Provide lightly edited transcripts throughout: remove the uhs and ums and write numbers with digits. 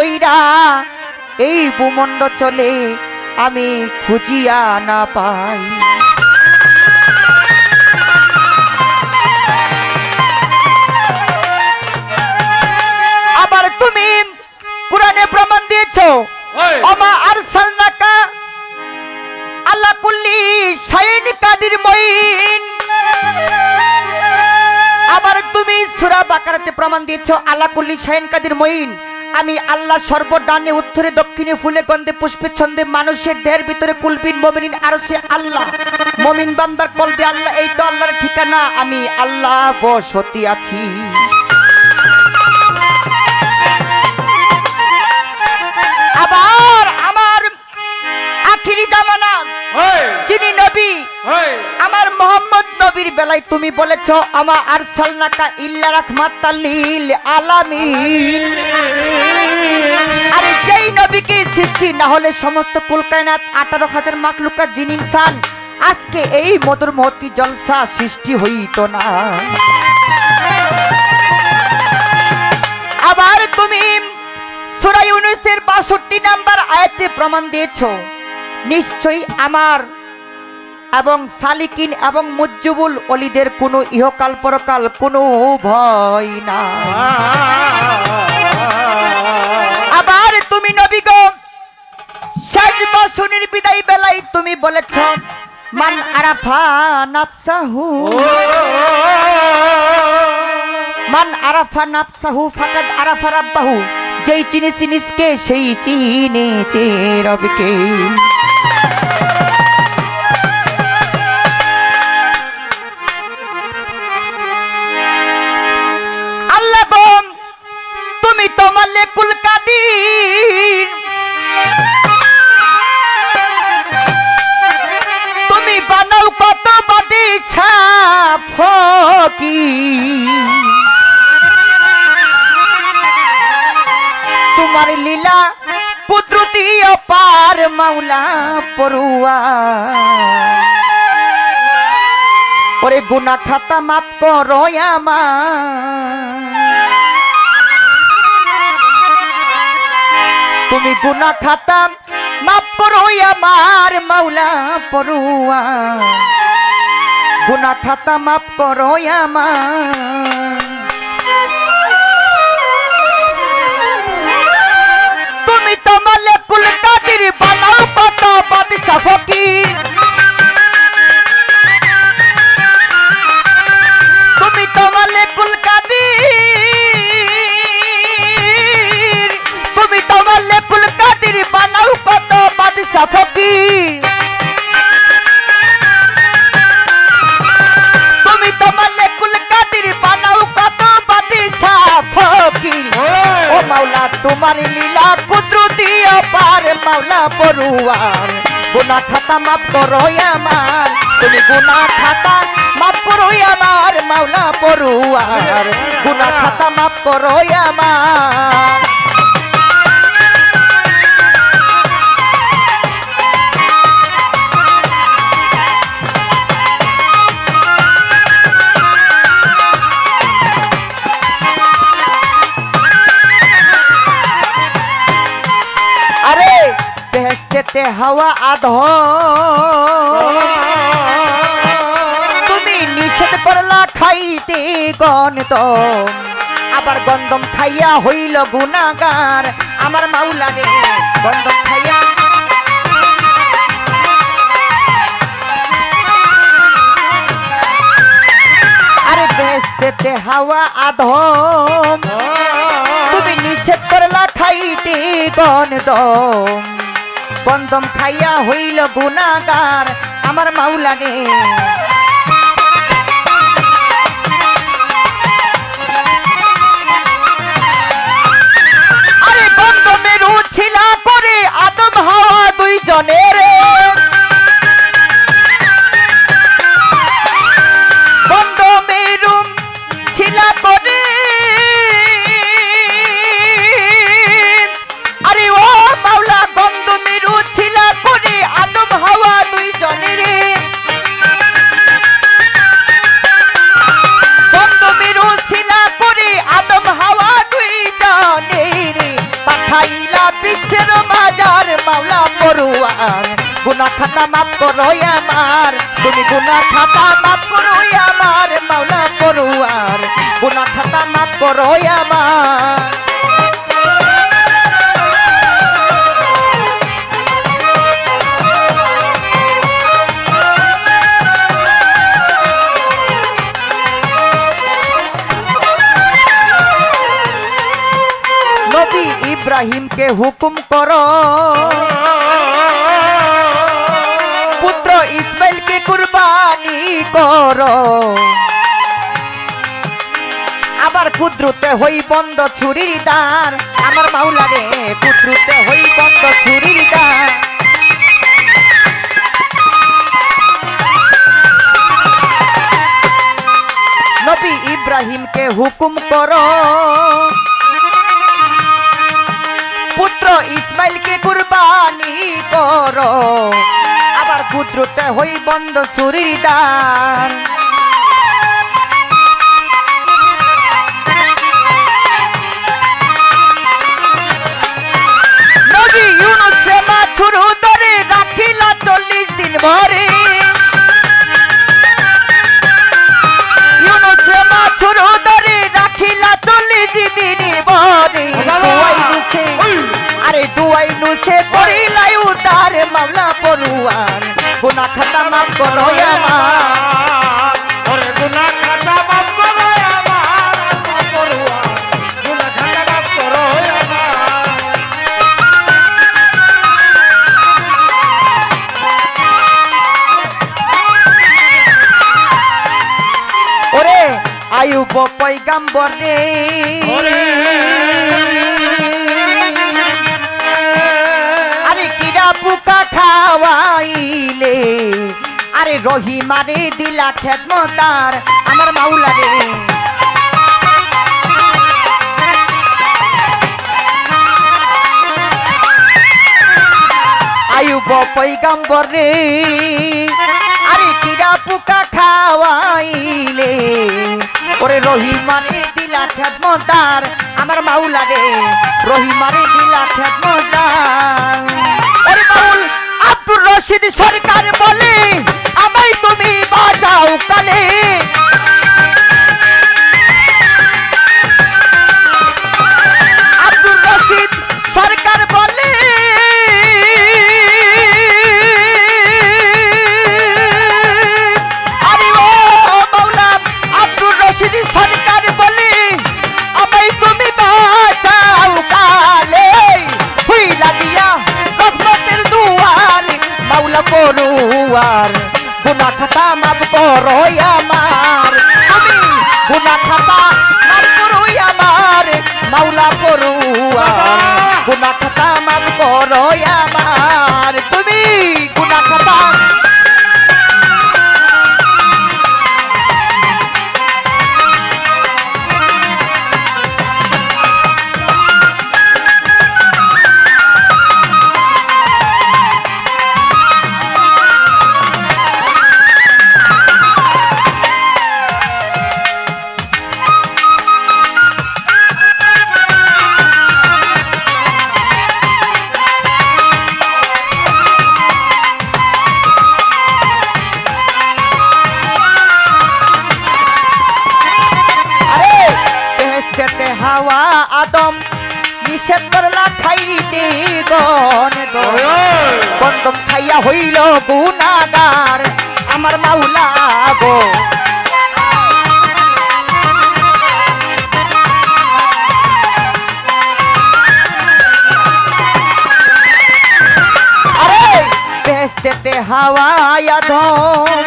কইরা এই ভূমণ্ডলে আমি খুঁজিয়া না পাই। আবার তুমি কোরআনে প্রমাণ দিয়েছো ওমা আরসালনাকা আলা কুল্লি শাইইন কাদির মুইন। আবার তুমি সূরা বাকারাতে প্রমাণ দিয়েছো আলা কুল্লি শাইইন কাদির মুইন। আমি আল্লাহ সর্বডানে উত্তরে দক্ষিণে ফুলে গন্ধে পুষ্পে ছন্দে মানুষের ঢের ভিতরে কুলবিন মুমিনিন আরশে আল্লাহ মুমিন বান্দার কলবে আল্লাহ। এই তো আল্লাহর ঠিকানা, আমি আল্লাহ বসতি আছি। আবার আমার আখিরি জামানা যিনি নবী আমার মোহাম্মদ নবীর বেলায় তুমি বলেছো আমা আরসালনাকা ইল্লা রাহমাতাল লিল আলামিন। আরে যেই নবীকে সৃষ্টি না হলে সমস্ত কুল কায়নাত 18,000 মাখলুকাত জিন ইনসান আজকে এই মধুর মহতি জলসা সৃষ্টি হইতো না। আবার তুমি সূরা ইউনূসের 62 নম্বর আয়াতে প্রমাণ দিয়েছো নিশ্চয়ই আমার এবং সালিকিন এবং মুজ্জুবুল ওলিদের কোনো ইহকাল পরকাল কোনো ভয় না। আবার তুমি নবী গো শেষ বছরের বিদায় বেলায় তুমি বলেছো মান আরাফা নাফসাহু মান আরাফা নাফসাহু ফাকাদ আরাফা রাব্বাহু। যেই চিনেছে নিজকে সেই চিনেছে রবকে। আল্লাহ গো তুমি তো মালিকুল কাদির, তুমি বানাও কত বাদশা ফকির। তোমার লীলা কুদরতি অপার মাওলা পরওয়ার। ওরে গুনাহ খাতা মাফ করো আমার, তুমি গুনাহ খাতা মাফ করো আমার মাওলা পরওয়ার। গুনাহ খাতা মাফ করো আমার। মালিকুল কাদির বানাও কত বাদশা ফকির। তুমি তো মালিকুল কাদির, তুমি তো মালিকুল কাদির বানাও কত বাদশা ফকির। তুমি তো মালিকুল কাদির বানাও কত বাদশা ফকির। ও মাওলা তোমার লীলা কুদরতি অপার মাওলা পরওয়ার। গুনাহ খাতা মাফ করো আমার, তুমি গুনাহ খাতা মাফ করো আমার মাওলা পরওয়ার। গুনাহ খাতা মাফ করো আমার। বেহেশতেতে হাওয়া আধো তুমি নিষেধ করলা খাইতে গন্ধম। আবার গন্ধম খাইয়া হইল গুনাহগার আমার মাওলা রে। গন্ধম খাইয়া আরে বেহেশতেতে হাওয়া আধম তুমি নিষেধ করলা খাইতে গন্ধম। গন্ধম খাইয়া হইল গুনাহগার আমার মাওলা রে। আরে গন্ধমের উছিলা করে আদম হাওয়া দুইজনের গন্ধমের ছিলা করে। আরে ও মাওলা গন্ধমের উছিলা করে আদম হাওয়া দুইজনের খাতা মাফ করো আমার। নবী ইব্রাহিমকে হুকুম করো পুত্র ইসমাইলকে কুরবানি করো। আবার কুদ্রুতে হই বন্ধ ছুরির দ্বার, আমার মাওলা রে কুদ্রুতে হই বন্ধ ছুরির দ্বার। নবী ইব্রাহিমকে হুকুম করো পুত্র ইসমাইলকে কুরবানি করো। আবার কুদ্রুতে হই বন্ধ ছুরির দ্বার। নবী ইউনুস মাছুর ধরে রাখিলা 40 দিন ভরে। ইউনুস মাছুর ধরে রাখিলা 40 দিন ভরে। আরে দুয়াই নুসে করিলাই উদ্ধার মাওলা পড়ুয়ার। গুনাহ খাতা মাফ করো আমার, ওরে গুনাহ খাতা মাফ করো আমার পড়ুয়ার। গুনাহ খাতা মাফ করো আমার। ওরে আয়ুব পয়গাম্বর রে আরে কিরা বুকা খাওয়াইলে। আরে রহিমারে দিলা খেদমতার, আমার মাওলা রে। আয়ুব পয়গাম্বর রে আরে কিরা পুকা খাওয়াইলে। ওরে রহিমারে দিলা খেদমতার, আমার মাওলা রে রহিমারে দিলা খেদমতার। ওরে মাউল আব্দুর রশিদ সরকার বলে আমায় তুমি বাঁচাও কালে। আব্দুর রশিদ সরকার বলে আরে ও মাওলা আব্দুর রশিদ সরকার বলে আমায় তুমি বাঁচাও কালে। হইলা দিয়া রহমতের দুয়ার মাওলা পড়ুয়ার। গুনাহ খাতা মাফ করো আমার, তুমি গুনাহ খাতা মাফ করো আমার মাওলা পড়ুয়ার। গুনাহ খাতা মাফ করো আমার, তুমি গুনাহ খাতা। হাওয়া আদম নিষেধ করলা খাইতে গন্ধম খাইয়া হইল গুনাগার, আমার মাওলা গো। আরে বেহেশতেতে হাওয়া আদম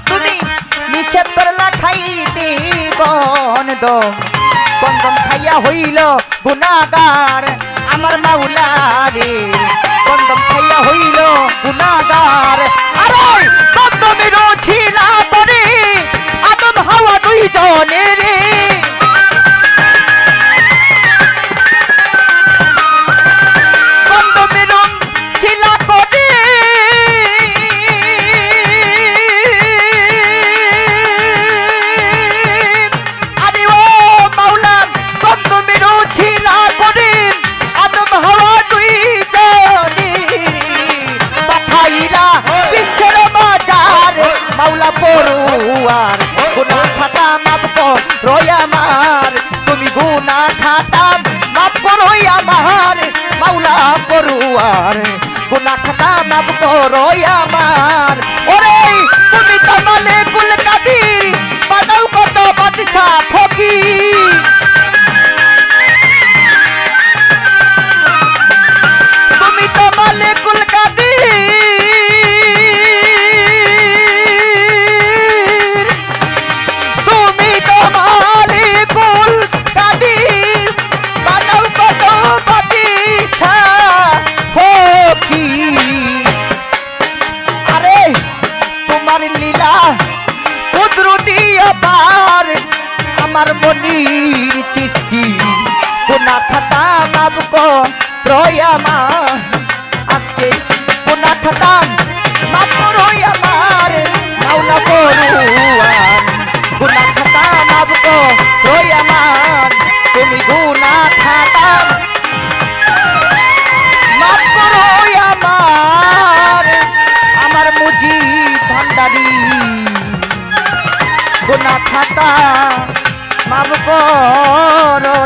তুমি নিষেধ করলা খাইতে গন্ধম খাইয়া হইল গুনাগার, আমার মাওলা রে গন্ধম খাইয়া হইল গুনাগার। আরে গন্ধমের ছিলা করে আদম হাওয়া দুইজনে রে। গন্ধমের ছিলা করে আরে ও মাওলা গন্ধমের ছিলা করে আদম হাওয়া দুইজনে পাঠাইলা বিশ্বের বাজার মাওলা পড়ুয়ার। গুনাহ খাতা মাফ কর আমার গুনাহ খাতা মাফ করো আমার ওরে তুমি তো মালিকুল কাদির বানাও কত বাদশা ফকির তুমি তো মালিকুল কাদির তুমি তো মালিকুল কাদির বানাও কত বাদশা ফকির আরে তোমার লীলা কুদরতি অপার আমার মনির চিস্তি গুনাহ খাতা মাফ করো আমার আজকে গুনাহ খাতা মাফ করো আমার মাওলা পরুয়ান গুনাহ খাতা মাফ করো আমার তুমি গুনাহ খাতা মাফ করো আমার মুজিব ভান্ডারি গুনাহ খাতা মাফ করো